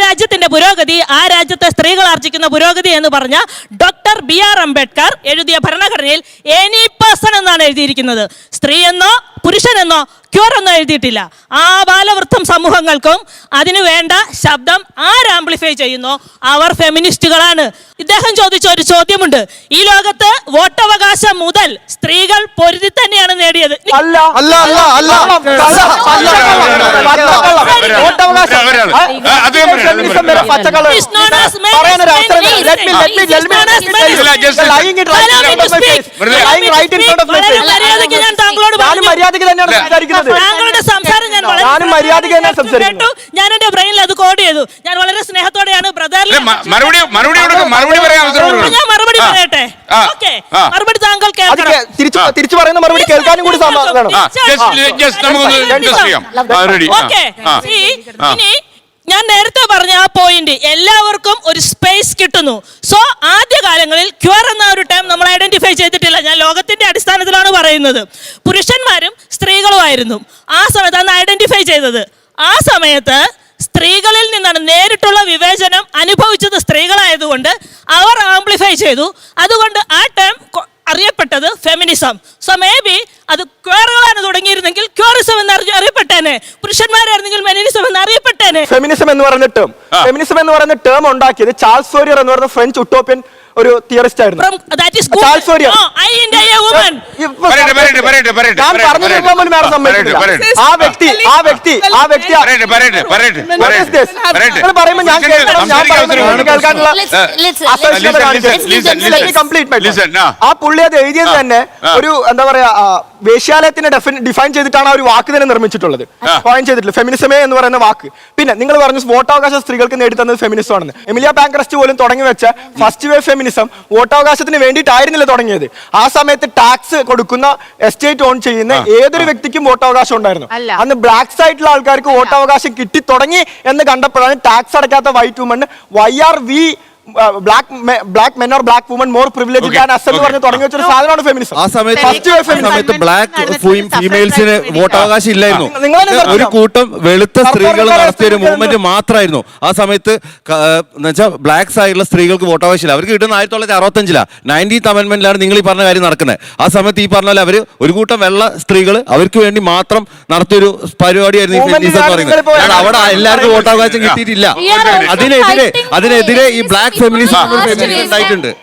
രാജ്യത്തിന്റെ പുരോഗതി ആ രാജ്യത്തെ സ്ത്രീകൾ ആർജിക്കുന്ന പുരോഗതി എന്ന് പറഞ്ഞ ഡോക്ടർ B.R. അംബേദ്കർ എഴുതിയ ഭരണഘടനയിൽ എനി പേഴ്സൺ എന്നാണ് എഴുതിയിരിക്കുന്നത്. സ്ത്രീ എന്നോ പുരുഷനെന്നോ ക്യൂർ ഒന്നും എഴുതിയിട്ടില്ല. ആ ബാലവൃദ്ധം സമൂഹങ്ങൾക്കും അതിനു വേണ്ട ശബ്ദം ആര് ആംപ്ലിഫൈ ചെയ്യുന്നോ അവർ ഫെമിനിസ്റ്റുകളാണ്. ഇദ്ദേഹം ചോദിച്ച ഒരു ചോദ്യമുണ്ട്. ഈ ലോകത്ത് വോട്ടവകാശം മുതൽ സ്ത്രീകൾ പൊരുതി തന്നെയാണ് നേടിയത്. താങ്കളുടെ സംസാരം ഞാൻ എന്റെ ബ്രെയിനിൽ അത് കോഡ് ചെയ്തു. ഞാൻ വളരെ സ്നേഹത്തോടെയാണ് ബ്രദർ ഞാൻ മറുപടി പറയട്ടെ. ഓക്കെ, മറുപടി താങ്കൾ തിരിച്ചു പറയുന്ന മറുപടി കേൾക്കാനും കൂടി ഇനി ഞാൻ നേരത്തെ പറഞ്ഞ ആ പോയിന്റ് എല്ലാവർക്കും ഒരു സ്പേസ് കിട്ടുന്നു. സോ ആദ്യകാലങ്ങളിൽ ക്യൂർ എന്ന ഒരു ടേം നമ്മൾ ഐഡന്റിഫൈ ചെയ്തിട്ടില്ല. ഞാൻ ലോകത്തിന്റെ അടിസ്ഥാനത്തിലാണ് പറയുന്നത്. പുരുഷന്മാരും സ്ത്രീകളുമായിരുന്നു ആ സമയത്ത് അന്ന് ഐഡന്റിഫൈ ചെയ്തത്. ആ സമയത്ത് സ്ത്രീകളിൽ നിന്നാണ് നേരിട്ടുള്ള വിവേചനം അനുഭവിച്ചത്. സ്ത്രീകളായതുകൊണ്ട് അവർ ആംപ്ലിഫൈ ചെയ്തു. അതുകൊണ്ട് ആ ടേം അറിയപ്പെട്ടത് ഫെമിനിസം. സോ മേ ബി അത് ക്യൂറുകളാണ് തുടങ്ങിയിരുന്നെങ്കിൽ ക്യൂറിസം എന്ന് അറിയപ്പെട്ടേനെ. പുരുഷന്മാരായിരുന്നെങ്കിൽ ഫെമിനിസം എന്ന് അറിയപ്പെട്ടേനെ. ഫെമിനിസം എന്ന് പറയുന്ന ടേം ഉണ്ടാക്കിയത് ചാൾസ് ഫോരിയർ എന്ന് പറയുന്ന ഫ്രഞ്ച് ഉട്ടോപ്യൻ ഒരു തിയറിസ്റ്റ് ആയിരുന്നു. ആ പുള്ളി അത് എഴുതിയത് തന്നെ ഒരു എന്താ പറയാ വേശ്യാലയത്തിനെ ഡിഫൈൻ ചെയ്തിട്ടാണ് ആ ഒരു വാക്ക് തന്നെ നിർമ്മിച്ചിട്ടുള്ളത്. കോയിൻ ചെയ്തിട്ടില്ല ഫെമിനിസമേ എന്ന് പറയുന്ന വാക്ക്. പിന്നെ നിങ്ങൾ പറഞ്ഞു വോട്ടവകാശം സ്ത്രീകൾക്ക് നേടിത്തന്നത് ഫെമിനിസം ആണെന്ന്. എമിലിയ പാങ്ക്രസ്റ്റ് പോലും തുടങ്ങി വെച്ച ഫസ്റ്റ് വേവ് ഫെമിനിസം വോട്ടവകാശത്തിന് വേണ്ടിയിട്ടായിരുന്നില്ല തുടങ്ങിയത്. ആ സമയത്ത് ടാക്സ് കൊടുക്കുന്ന എസ്റ്റേറ്റ് ഓൺ ചെയ്യുന്ന ഏതൊരു വ്യക്തിക്കും വോട്ടവകാശം ഉണ്ടായിരുന്നു. അന്ന് ബ്ലാക്ക് സൈഡിലുള്ള ആൾക്കാർക്ക് വോട്ടവകാശം കിട്ടി തുടങ്ങി എന്ന് കണ്ടപ്പോഴാണ് ടാക്സ് അടയ്ക്കാത്ത white woman why are we black men or black women more privilege than us എന്ന് പറഞ്ഞ് തുടങ്ങി വെച്ചൊരു സാധനമാണ് ഫെമിനിസം. ആ സമയത്ത് ബ്ലാക്ക് ഫീമെയിൽസിന് വോട്ടവകാശം ഇല്ലായിരുന്നു. ഒരു കൂട്ടം വെളുത്ത സ്ത്രീകൾ നടത്തിയ ഒരു മൂവ്മെന്റ് മാത്രമായിരുന്നു ആ സമയത്ത്. ബ്ലാക്ക് സൈഡിലുള്ള സ്ത്രീകൾക്ക് വോട്ടവകാശം ഇല്ല. അവർക്ക് കിട്ടുന്ന 1965 19th അമെന്റ്മെന്റിലാണ് നിങ്ങൾ ഈ പറഞ്ഞ കാര്യം നടക്കുന്നത്. ആ സമയത്ത് ഈ പറഞ്ഞ പോലെ അവര് ഒരു കൂട്ടം വെള്ള സ്ത്രീകൾ അവർക്ക് വേണ്ടി മാത്രം നടത്തിയൊരു പരിപാടിയായിരുന്നു ഈ ഫെമിനിസം എന്ന് പറയുന്നത്. അവിടെ എല്ലാവർക്കും വോട്ടവകാശം കിട്ടിയിട്ടില്ല. അതിനെതിരെ ഈ ബ്ലാക്ക് ഫെമിനിസം ഉണ്ടായിട്ടുണ്ട്.